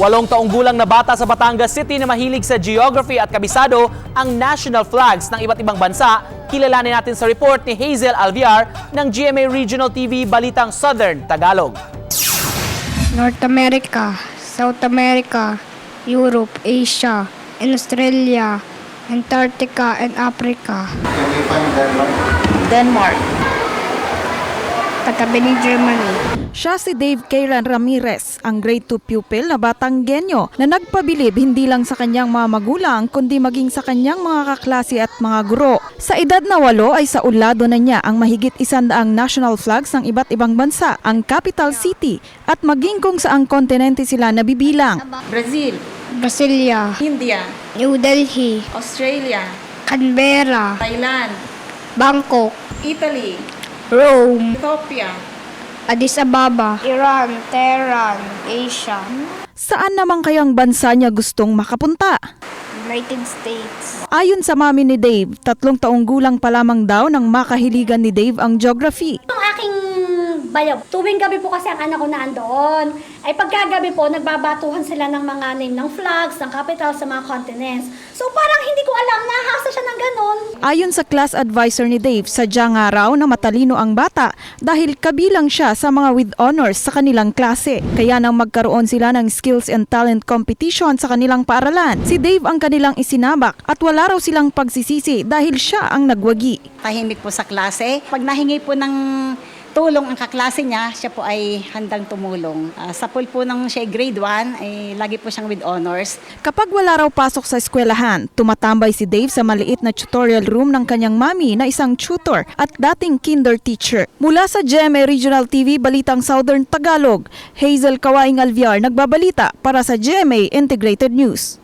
8 taong gulang na bata sa Batangas City na mahilig sa geography at kabisado ang national flags ng iba't ibang bansa. Kilalanin natin sa report ni Hazel Alviar ng GMA Regional TV Balitang Southern Tagalog. North America, South America, Europe, Asia, and Australia, Antarctica, and Africa. Can you find Denmark? Denmark. Katabi ni Germany. Siya si Dave Kairan Ramirez, ang grade 2 pupil na batang genyo na nagpabilib hindi lang sa kanyang mga magulang kundi maging sa kanyang mga kaklase at mga guro. Sa edad na 8 ay sa ulado na niya ang mahigit 100 national flags ng iba't ibang bansa, ang capital city at maging kung saang kontinente sila nabibilang. Brazil, Brasilia, India, New Delhi, Australia, Canberra, Thailand, Bangkok, Italy, Rome, Ethiopia. Addis Ababa, Iran, Tehran, Asia, Saan naman kayang bansa niya gustong makapunta? United States. Ayon sa mami ni Dave, 3 taong gulang pa lamang daw nang makahiligan ni Dave ang geography. Ang aking bayaw, tuwing gabi po kasi ang anak ko naandoon. Ay pagkagabi po, nagbabatuhan sila ng mga name ng flags, ng capital sa mga continents. So parang hindi ko alam, nahasa siya ng ganon. Ayon sa class advisor ni Dave, sadya nga raw na matalino ang bata dahil kabilang siya sa mga with honors sa kanilang klase. Kaya nang magkaroon sila ng skills and talent competition sa kanilang paaralan, si Dave ang kanilang isinabak at wala raw silang pagsisisi dahil siya ang nagwagi. Tahimik po sa klase. Pag nahingi po ng tulong ang kaklase niya, siya po ay handang tumulong. Sa pool po ng siya grade 1, ay lagi po siyang with honors. Kapag wala raw pasok sa eskwelahan, tumatambay si Dave sa maliit na tutorial room ng kanyang mami na isang tutor at dating kinder teacher. Mula sa GMA Regional TV Balitang Southern Tagalog, Hazel Kawaing Alviar nagbabalita para sa GMA Integrated News.